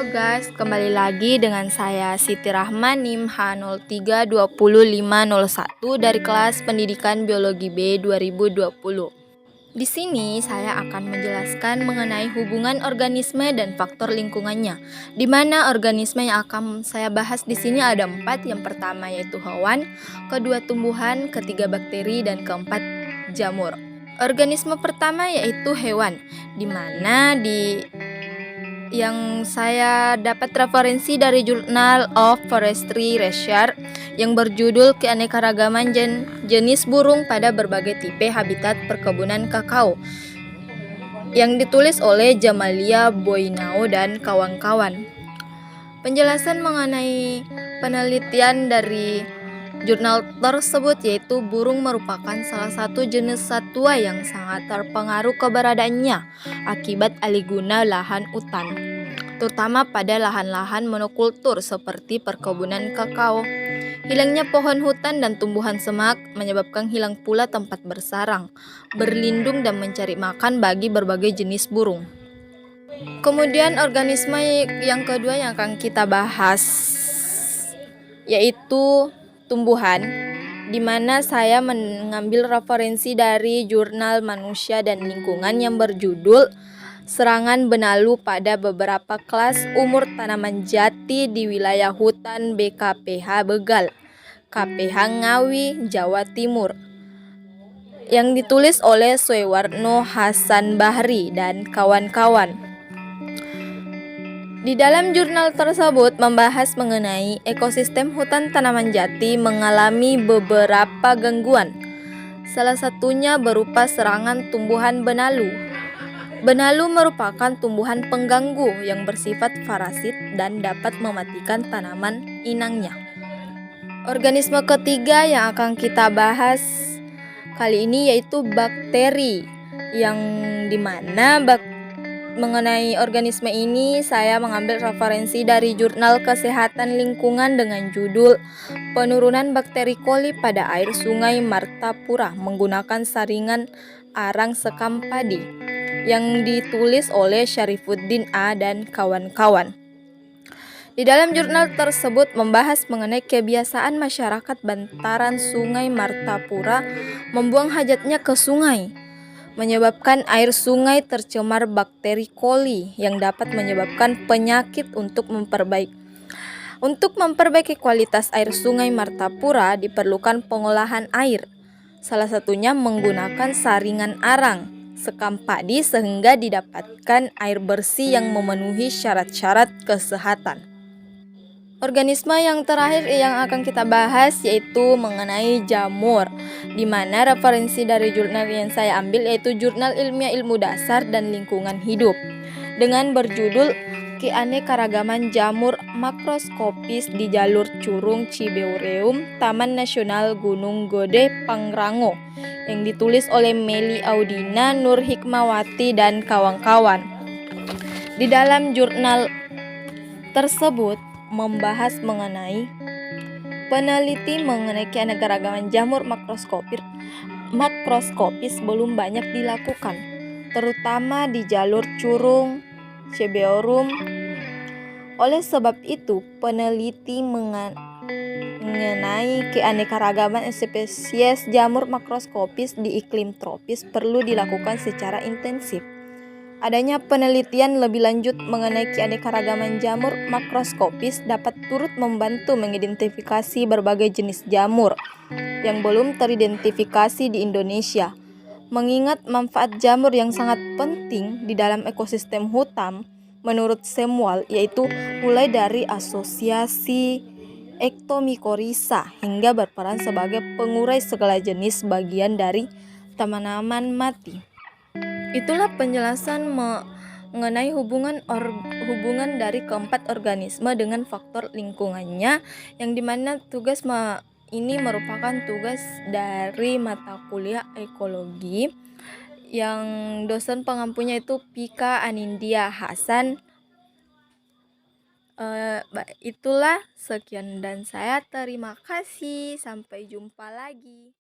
guys, kembali lagi dengan saya Siti Rahma NIM H03205001 dari kelas Pendidikan Biologi B 2020. Di sini saya akan menjelaskan mengenai hubungan organisme dan faktor lingkungannya. Di mana organisme yang akan saya bahas di sini ada 4. Yang pertama yaitu hewan, kedua tumbuhan, ketiga bakteri, dan keempat jamur. Organisme pertama yaitu hewan, di mana yang saya dapat referensi dari Journal of Forestry Research yang berjudul Keanekaragaman Jenis Burung pada Berbagai Tipe Habitat Perkebunan Kakao yang ditulis oleh Jamalia Boinao dan kawan-kawan. Penjelasan mengenai penelitian dari jurnal tersebut yaitu burung merupakan salah satu jenis satwa yang sangat terpengaruh keberadaannya akibat alihguna lahan hutan, terutama pada lahan-lahan monokultur seperti perkebunan kakao. Hilangnya pohon hutan dan tumbuhan semak menyebabkan hilang pula tempat bersarang, berlindung dan mencari makan bagi berbagai jenis burung. Kemudian organisme yang kedua yang akan kita bahas yaitu tumbuhan, di mana saya mengambil referensi dari Jurnal Manusia dan Lingkungan yang berjudul Serangan Benalu pada Beberapa Kelas Umur Tanaman Jati di Wilayah Hutan BKPH Begal, KPH Ngawi, Jawa Timur, yang ditulis oleh Suewarno Hasan Bahri dan kawan-kawan. Di dalam jurnal tersebut membahas mengenai ekosistem hutan tanaman jati mengalami beberapa gangguan. Salah satunya berupa serangan tumbuhan benalu. Benalu merupakan tumbuhan pengganggu yang bersifat parasit dan dapat mematikan tanaman inangnya. Organisme ketiga yang akan kita bahas kali ini yaitu bakteri, yang dimana mengenai organisme ini saya mengambil referensi dari Jurnal Kesehatan Lingkungan dengan judul Penurunan Bakteri Coli pada Air Sungai Martapura menggunakan saringan arang sekam padi, yang ditulis oleh Syarifuddin A dan kawan-kawan. Di dalam jurnal tersebut membahas mengenai kebiasaan masyarakat bantaran Sungai Martapura membuang hajatnya ke sungai, menyebabkan air sungai tercemar bakteri coli yang dapat menyebabkan penyakit. Untuk memperbaiki kualitas air sungai Martapura diperlukan pengolahan air, salah satunya menggunakan saringan arang sekam padi sehingga didapatkan air bersih yang memenuhi syarat-syarat kesehatan. Organisme yang terakhir yang akan kita bahas yaitu mengenai jamur, di mana referensi dari jurnal yang saya ambil yaitu Jurnal Ilmiah Ilmu Dasar dan Lingkungan Hidup dengan berjudul Keanekaragaman Jamur Makroskopis di Jalur Curug Cibeureum, Taman Nasional Gunung Gede Pangrango, yang ditulis oleh Meli Audina Nur Hikmawati dan kawan-kawan. Di dalam jurnal tersebut membahas mengenai peneliti mengenai keanekaragaman jamur makroskopis belum banyak dilakukan, terutama di jalur Curug Cibeureum. Oleh sebab itu, peneliti mengenai keanekaragaman spesies jamur makroskopis di iklim tropis perlu dilakukan secara intensif. Adanya penelitian lebih lanjut mengenai keanekaragaman jamur makroskopis dapat turut membantu mengidentifikasi berbagai jenis jamur yang belum teridentifikasi di Indonesia. Mengingat manfaat jamur yang sangat penting di dalam ekosistem hutan, menurut Samuel, yaitu mulai dari asosiasi ektomikorisha hingga berperan sebagai pengurai segala jenis bagian dari tanaman mati. Itulah penjelasan mengenai hubungan dari keempat organisme dengan faktor lingkungannya, yang dimana tugas ini merupakan tugas dari mata kuliah ekologi yang dosen pengampunya itu Pika Anindya Hasan. Itulah sekian dan saya terima kasih, sampai jumpa lagi.